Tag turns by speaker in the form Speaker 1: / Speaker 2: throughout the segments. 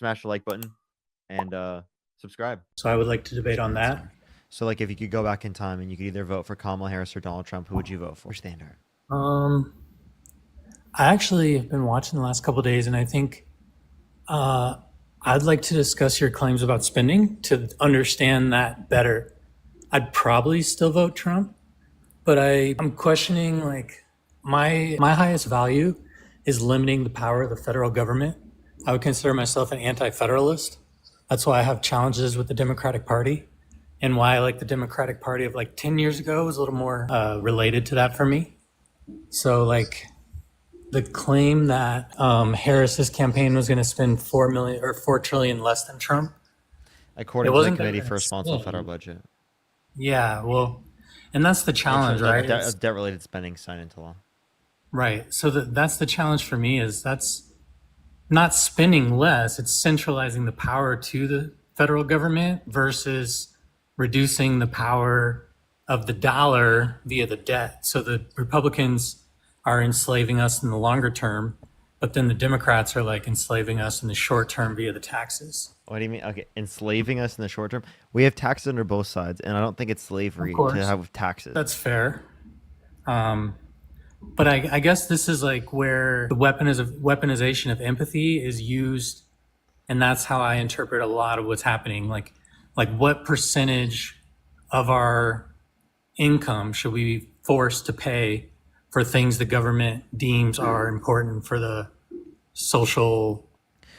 Speaker 1: smash the like button and subscribe.
Speaker 2: So I would like to debate on that.
Speaker 1: So, like, if you could go back in time and you could either vote for Kamala Harris or Donald Trump, who would you vote for? Standard.
Speaker 2: Um, I actually have been watching the last couple of days, and I think uh, I'd like to discuss your claims about spending to understand that better. I'd probably still vote Trump, but I'm questioning like my highest value is limiting the power of the federal government. I would consider myself an anti-federalist. That's why I have challenges with the Democratic Party, and why I like the Democratic Party of like 10 years ago was a little more related to that for me. So like the claim that Harris's campaign was going to spend 4 million or 4 trillion less than Trump. It
Speaker 1: According to the
Speaker 2: wasn't that
Speaker 1: Committee
Speaker 2: they're
Speaker 1: for
Speaker 2: going to
Speaker 1: Responsible Federal
Speaker 2: spend.
Speaker 1: Budget,
Speaker 2: Yeah, well, and that's the challenge, right? It's,
Speaker 1: debt-related spending signed into law.
Speaker 2: right. So that's the challenge for me is that's not spending less. It's centralizing the power to the federal government versus reducing the power of the dollar via the debt. So the Republicans are enslaving us in the longer term, but then the Democrats are like enslaving us in the short term via the taxes.
Speaker 1: What do you mean? Okay, enslaving us in the short term. We have taxes under both sides, and I don't think it's
Speaker 2: Of
Speaker 1: slavery to
Speaker 2: course,
Speaker 1: have taxes.
Speaker 2: that's fair. Um, but I guess this is like where the weaponization of empathy is used, and that's how I interpret a lot of what's happening. Like what percentage of our income should we be forced to pay for things the government deems are important for the social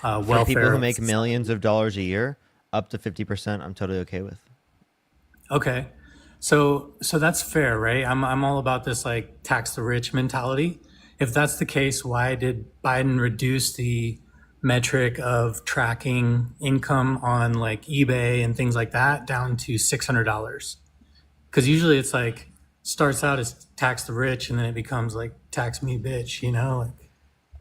Speaker 1: For people
Speaker 2: welfare
Speaker 1: who
Speaker 2: of
Speaker 1: make
Speaker 2: society?
Speaker 1: millions of dollars a year, up to 50%, I'm totally okay with.
Speaker 2: Okay. So that's fair, right? I'm all about this like tax the rich mentality. If that's the case, why did Biden reduce the metric of tracking income on like eBay and things like that down to $600? Because usually it's like starts out as tax the rich and then it becomes like tax me bitch, you know?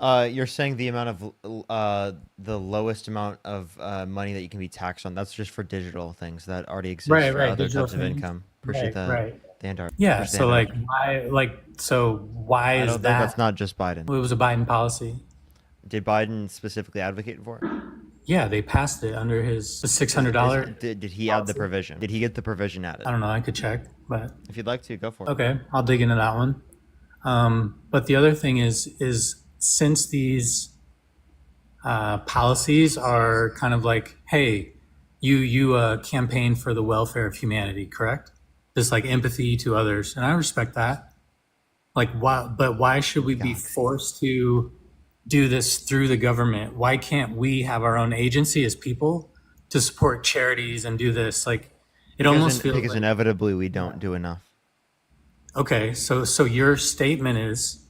Speaker 2: Like,
Speaker 1: You're saying the amount of the lowest amount of money that you can be taxed on. That's just for digital things that already exist
Speaker 2: right,
Speaker 1: for
Speaker 2: right,
Speaker 1: other
Speaker 2: digital
Speaker 1: types of
Speaker 2: things.
Speaker 1: income. Appreciate
Speaker 2: Right,
Speaker 1: the
Speaker 2: right.
Speaker 1: the hand art.
Speaker 2: Yeah.
Speaker 1: Appreciate the
Speaker 2: So
Speaker 1: hand art.
Speaker 2: why
Speaker 1: I
Speaker 2: is
Speaker 1: don't think that's
Speaker 2: that?
Speaker 1: not just Biden.
Speaker 2: It was a Biden policy.
Speaker 1: Did Biden specifically advocate for it?
Speaker 2: Yeah, they passed it under his six hundred
Speaker 1: Is
Speaker 2: dollar
Speaker 1: did he add the
Speaker 2: policy.
Speaker 1: provision? Did he get the provision
Speaker 2: I
Speaker 1: added?
Speaker 2: don't know. I could check, but
Speaker 1: If you'd like to, go for it.
Speaker 2: okay, I'll dig into that one. But the other thing is since these policies are kind of like, hey, you campaign for the welfare of humanity, correct? This like empathy to others, and I respect that. Like, why? But why should we be
Speaker 1: God.
Speaker 2: forced to do this through the government? Why can't we have our own agency as people to support charities and do this? Like, it almost feels
Speaker 1: Because
Speaker 2: like,
Speaker 1: inevitably we
Speaker 2: yeah.
Speaker 1: don't do enough.
Speaker 2: Okay, so your statement is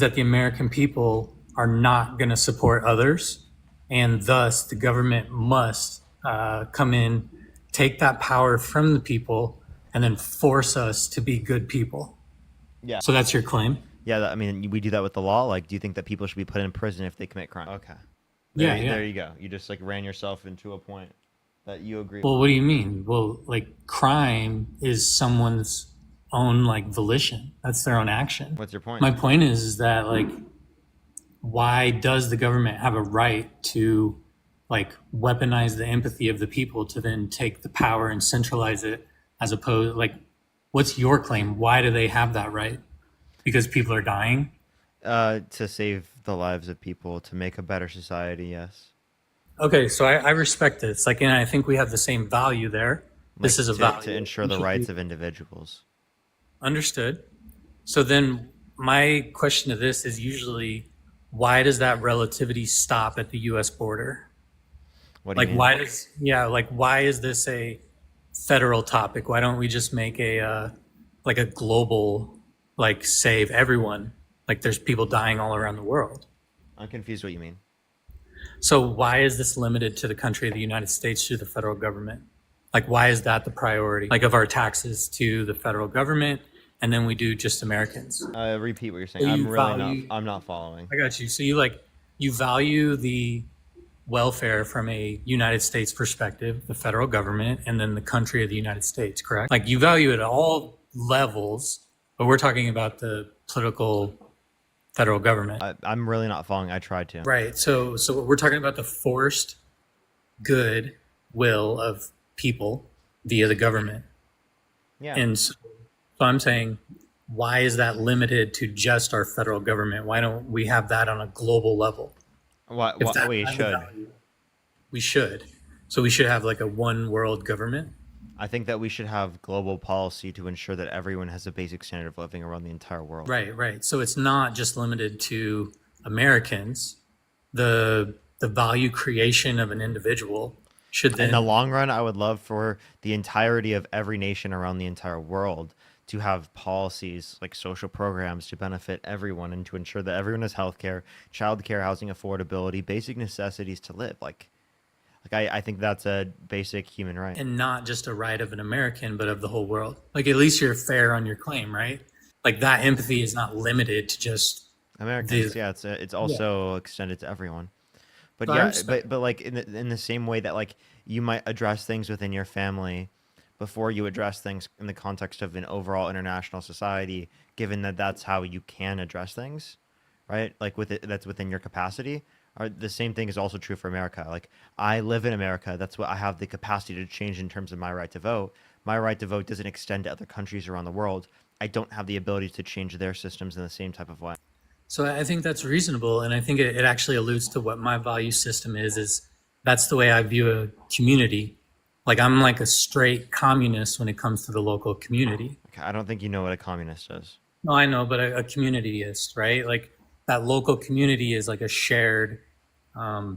Speaker 2: that the American people are not going to support others, and thus the government must come in, take that power from the people, and then force us to be good people.
Speaker 1: Yeah.
Speaker 2: So that's your claim?
Speaker 1: Yeah, I mean, we do that with the law. Like, do you think that people should be put in prison if they commit crime? Okay.
Speaker 2: Yeah,
Speaker 1: There
Speaker 2: yeah.
Speaker 1: you go. You just like ran yourself into a point that you agree with.
Speaker 2: Well, what do you mean? Well, like crime is someone's own like volition. That's their own action.
Speaker 1: What's your point?
Speaker 2: My point is that like why does the government have a right to like weaponize the empathy of the people to then take the power and centralize it as opposed like what's your claim? Why do they have that right? Because people are dying?
Speaker 1: To save the lives of people, to make a better society. Yes.
Speaker 2: Okay, so I respect this. Like, and I think we have the same value there. This
Speaker 1: Like
Speaker 2: is a
Speaker 1: to
Speaker 2: value.
Speaker 1: ensure
Speaker 2: We
Speaker 1: the
Speaker 2: should be
Speaker 1: rights of individuals.
Speaker 2: understood. So then my question to this is usually why does that relativity stop at the US border?
Speaker 1: What do you
Speaker 2: Like
Speaker 1: mean?
Speaker 2: why does yeah, like why is this a federal topic? Why don't we just make a like a global like save everyone? Like there's people dying all around the world.
Speaker 1: I'm confused what you mean.
Speaker 2: So why is this limited to the country of the United States through the federal government? Like why is that the priority? Like of our taxes to the federal government and then we do just Americans.
Speaker 1: Repeat what you're saying.
Speaker 2: So
Speaker 1: I'm
Speaker 2: you
Speaker 1: really not.
Speaker 2: value
Speaker 1: I'm not following.
Speaker 2: I got you. So you value the welfare from a United States perspective, the federal government, and then the country of the United States, correct? Like you value it at all levels, but we're talking about the political federal government.
Speaker 1: I'm really not following. I tried to.
Speaker 2: Right. So we're talking about the forced good will of people via the government.
Speaker 1: Yeah.
Speaker 2: And so I'm saying, why is that limited to just our federal government? Why don't we have that on a global level? If
Speaker 1: What
Speaker 2: that
Speaker 1: we
Speaker 2: has a
Speaker 1: should.
Speaker 2: value, we should. So we should have like a one world government.
Speaker 1: I think that we should have global policy to ensure that everyone has a basic standard of living around the entire world.
Speaker 2: Right, right. So it's not just limited to Americans. The value creation of an individual should
Speaker 1: In the
Speaker 2: then,
Speaker 1: long run, I would love for the entirety of every nation around the entire world to have policies like social programs to benefit everyone and to ensure that everyone has healthcare, childcare, housing affordability, basic necessities to live. I think that's a basic human right.
Speaker 2: and not just a right of an American, but of the whole world. Like at least you're fair on your claim, right? Like that empathy is not limited to just the,
Speaker 1: Americans, yeah, it's
Speaker 2: yeah.
Speaker 1: also extended to everyone. But
Speaker 2: So I
Speaker 1: yeah,
Speaker 2: respect.
Speaker 1: but like in the same way that like you might address things within your family before you address things in the context of an overall international society, given that that's how you can address things, right? Like with it, that's within your capacity. Or the same thing is also true for America. Like I live in America, that's what I have the capacity to change in terms of my right to vote. My right to vote doesn't extend to other countries around the world. I don't have the ability to change their systems in the same type of way.
Speaker 2: So I think that's reasonable, and I think it actually alludes to what my value system is. Is that's the way I view a community. Like I'm like a straight communist when it comes to the local community.
Speaker 1: Okay, I don't think you know what a communist is.
Speaker 2: No, I know, but a communityist, right? Like that local community is like a shared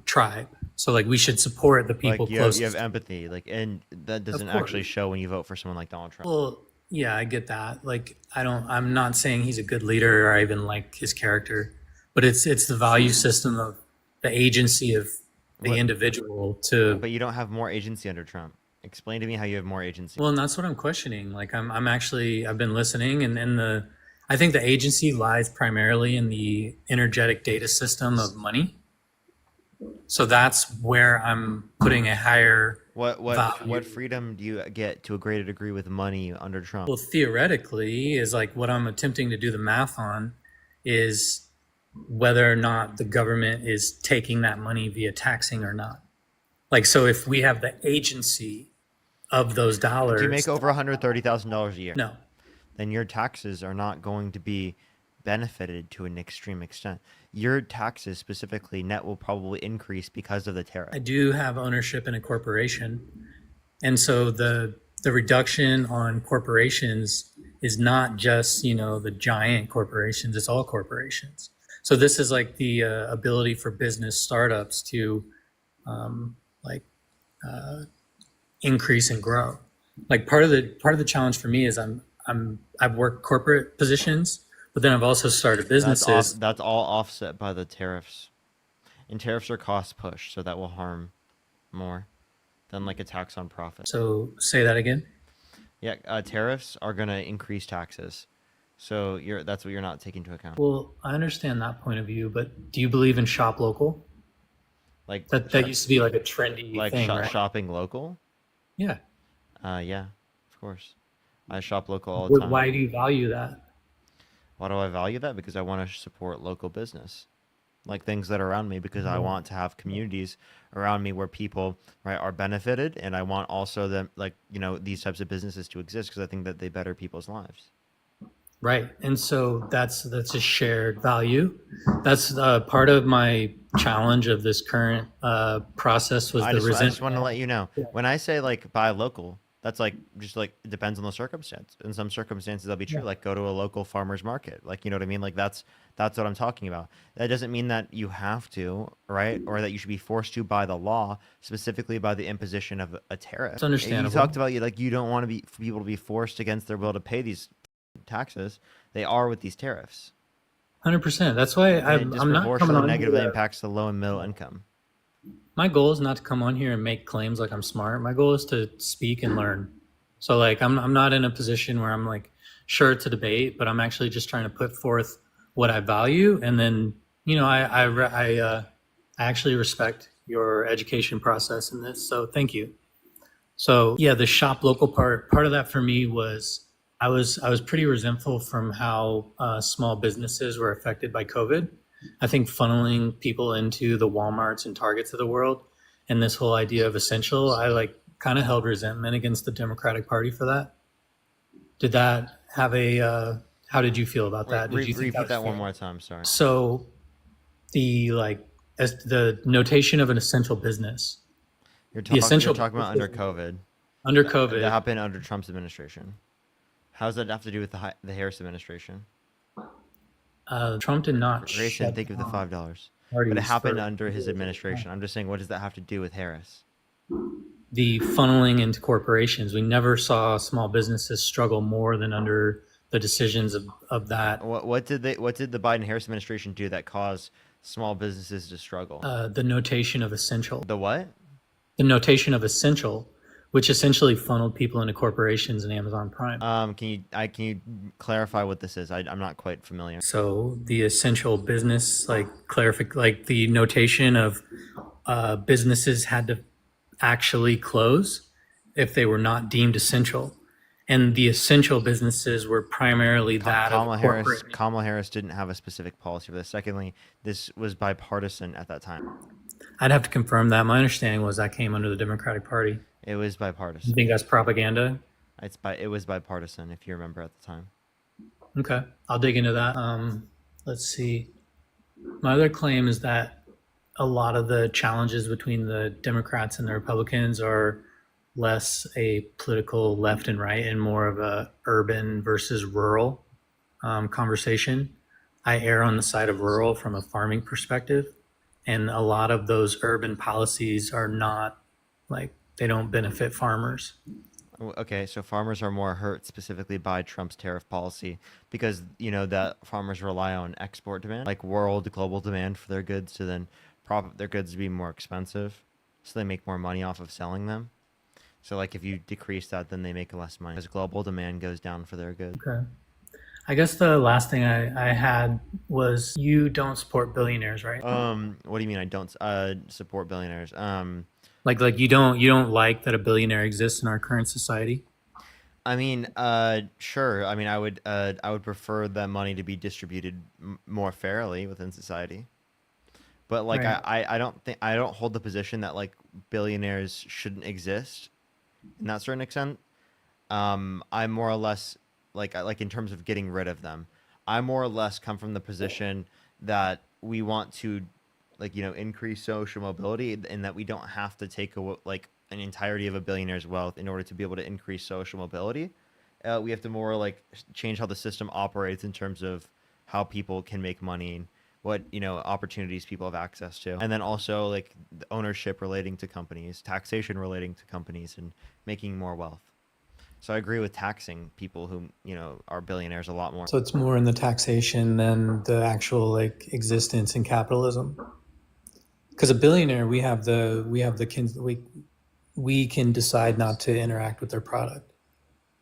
Speaker 2: tribe. So like we should support the people
Speaker 1: Like you have
Speaker 2: closest.
Speaker 1: empathy, like, and that
Speaker 2: Of
Speaker 1: doesn't
Speaker 2: course.
Speaker 1: actually show when you vote for someone like Donald Trump.
Speaker 2: Well, yeah, I get that. Like I'm not saying he's a good leader or I even like his character, but it's the value system of the agency of the
Speaker 1: What?
Speaker 2: individual to,
Speaker 1: But you don't have more agency under Trump. Explain to me how you have more agency.
Speaker 2: well, and that's what I'm questioning. Like I'm actually I've been listening, and I think the agency lies primarily in the energetic data system of money. So that's where I'm putting a higher
Speaker 1: What
Speaker 2: value.
Speaker 1: freedom do you get to a greater degree with money under Trump?
Speaker 2: Well, theoretically, is like what I'm attempting to do the math on is whether or not the government is taking that money via taxing or not. Like, so if we have the agency of those
Speaker 1: If you make
Speaker 2: dollars,
Speaker 1: over $130,000 a year,
Speaker 2: no,
Speaker 1: then your taxes are not going to be benefited to an extreme extent. Your taxes, specifically net, will probably increase because of the tariff.
Speaker 2: I do have ownership in a corporation. And so the reduction on corporations is not just, the giant corporations, it's all corporations. So this is like the ability for business startups to like increase and grow. Like part of the challenge for me is I've worked corporate positions, but then I've also started businesses.
Speaker 1: That's all offset by the tariffs, and tariffs are cost push, so that will harm more than like a tax on profit.
Speaker 2: So say that again.
Speaker 1: Yeah, tariffs are gonna increase taxes, so that's what you're not taking into account.
Speaker 2: Well, I understand that point of view, but do you believe in shop local?
Speaker 1: Like
Speaker 2: That used to be like a trendy thing, right?
Speaker 1: shopping local.
Speaker 2: Yeah.
Speaker 1: Yeah, of course. I shop local all the time.
Speaker 2: Why do you value that?
Speaker 1: Why do I value that? Because I want to support local business, like things that are around me, because I want to have communities around me where people right are benefited, and I want also them like these types of businesses to exist because I think that they better people's lives.
Speaker 2: Right. And so that's a shared value. That's part of my challenge of this current process was the
Speaker 1: I just want to
Speaker 2: resentment.
Speaker 1: let you know when I say like buy local, that's like just like it depends on the circumstance. In some circumstances, that'll be true.
Speaker 2: Yeah.
Speaker 1: Like go to a local farmer's market. Like you know what I mean. Like that's what I'm talking about. That doesn't mean that you have to, right? Or that you should be forced to by the law, specifically by the imposition of a tariff.
Speaker 2: It's
Speaker 1: You talked
Speaker 2: understandable.
Speaker 1: about you don't want to be for people to be forced against their will to pay these taxes. They are with these tariffs,
Speaker 2: 100%. That's why
Speaker 1: and it
Speaker 2: I'm not coming
Speaker 1: disproportionately
Speaker 2: on
Speaker 1: negatively
Speaker 2: here.
Speaker 1: impacts the low and middle income.
Speaker 2: My goal is not to come on here and make claims like I'm smart. My goal is to speak and learn. So like I'm not in a position where I'm like sure it's a debate, but I'm actually just trying to put forth what I value, and then I actually respect your education process in this. So thank you. So yeah, the shop local part of that for me was I was pretty resentful from how small businesses were affected by COVID. I think funneling people into the WalMarts and Targets of the world and this whole idea of essential, I like kind of held resentment against the Democratic Party for that. Did that have a, how did you feel about
Speaker 1: Wait,
Speaker 2: that? Did you think that
Speaker 1: repeat
Speaker 2: was
Speaker 1: that one
Speaker 2: fair?
Speaker 1: more time. Sorry.
Speaker 2: So the like, as the notation of an essential business, the
Speaker 1: You're
Speaker 2: essential
Speaker 1: talking about under
Speaker 2: businesses
Speaker 1: COVID.
Speaker 2: under
Speaker 1: That
Speaker 2: COVID,
Speaker 1: happened under Trump's administration. How does that have to do with the Harris administration?
Speaker 2: Trump did not
Speaker 1: Grayson,
Speaker 2: shut
Speaker 1: think of the
Speaker 2: down
Speaker 1: $5. But it
Speaker 2: parties
Speaker 1: happened
Speaker 2: for
Speaker 1: under his administration. I'm just saying, what does that have to do with Harris?
Speaker 2: the funneling into corporations. We never saw small businesses struggle more than under the decisions of that.
Speaker 1: What did the Biden Harris administration do that caused small businesses to struggle?
Speaker 2: The notation of essential,
Speaker 1: The what?
Speaker 2: the notation of essential, which essentially funneled people into corporations and Amazon Prime.
Speaker 1: Can you clarify what this is? I'm not quite familiar.
Speaker 2: So the essential business, like like the notation of businesses had to actually close if they were not deemed essential. And the essential businesses were primarily that of corporate.
Speaker 1: Kamala Harris didn't have a specific policy for this. Secondly, this was bipartisan at that time.
Speaker 2: I'd have to confirm that. My understanding was that came under the Democratic Party.
Speaker 1: It was
Speaker 2: You
Speaker 1: bipartisan.
Speaker 2: think that's propaganda?
Speaker 1: It was bipartisan, if you remember at the time.
Speaker 2: Okay, I'll dig into that. Let's see. My other claim is that a lot of the challenges between the Democrats and the Republicans are less a political left and right and more of a urban versus rural conversation. I err on the side of rural from a farming perspective, and a lot of those urban policies are not like they don't benefit farmers.
Speaker 1: Okay, so farmers are more hurt specifically by Trump's tariff policy because you know that farmers rely on export demand, like world global demand for their goods to then prop their goods to be more expensive, so they make more money off of selling them. So like if you decrease that, then they make less money as global demand goes down for their goods.
Speaker 2: Okay. I guess the last thing I had was you don't support billionaires, right?
Speaker 1: What do you mean I don't support billionaires?
Speaker 2: Like you don't like that a billionaire exists in our current society.
Speaker 1: I mean, sure. I mean, I would prefer that money to be distributed more fairly within society. But like,
Speaker 2: Right.
Speaker 1: I don't hold the position that like billionaires shouldn't exist in that certain extent. I'm more or less like in terms of getting rid of them. I more or less come from the position that we want to like increase social mobility and that we don't have to take like an entirety of a billionaire's wealth in order to be able to increase social mobility. We have to more like change how the system operates in terms of how people can make money and what opportunities people have access to, and then also like the ownership relating to companies, taxation relating to companies, and making more wealth. So I agree with taxing people who are billionaires a lot more.
Speaker 2: So it's more in the taxation than the actual like existence in capitalism. Because a billionaire, we can decide not to interact with their product.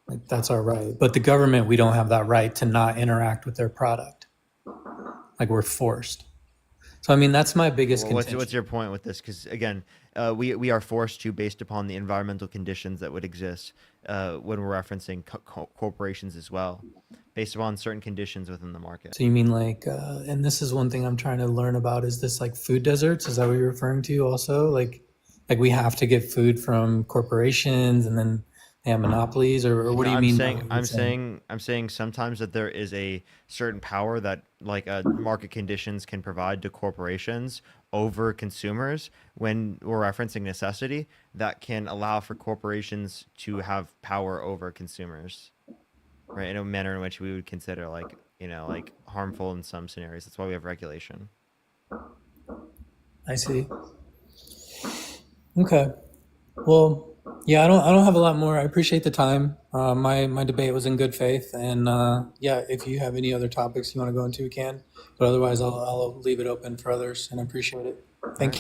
Speaker 2: Like that's our right. But the government, we don't have that right to not interact with their product. Like we're forced. So I mean, that's my biggest
Speaker 1: Well, what's
Speaker 2: contention.
Speaker 1: your point with this? Because again, we are forced to based upon the environmental conditions that would exist when we're referencing corporations as well, based upon certain conditions within the market.
Speaker 2: So you mean like, and this is one thing I'm trying to learn about, is this like food deserts? Is that what you're referring to also? Like we have to get food from corporations and then they have monopolies, or what
Speaker 1: No,
Speaker 2: do you mean by what you're saying?
Speaker 1: I'm saying sometimes that there is a certain power that like market conditions can provide to corporations over consumers when we're referencing necessity that can allow for corporations to have power over consumers, right? In a manner in which we would consider like, like harmful in some scenarios. That's why we have regulation.
Speaker 2: I see. Okay. Well, yeah, I don't have a lot more. I appreciate the time. My debate was in good faith, and yeah, if you have any other topics you want to go into, we can. But otherwise, I'll leave it open for others, and I appreciate it.
Speaker 1: All
Speaker 2: Thank
Speaker 1: right.
Speaker 2: you.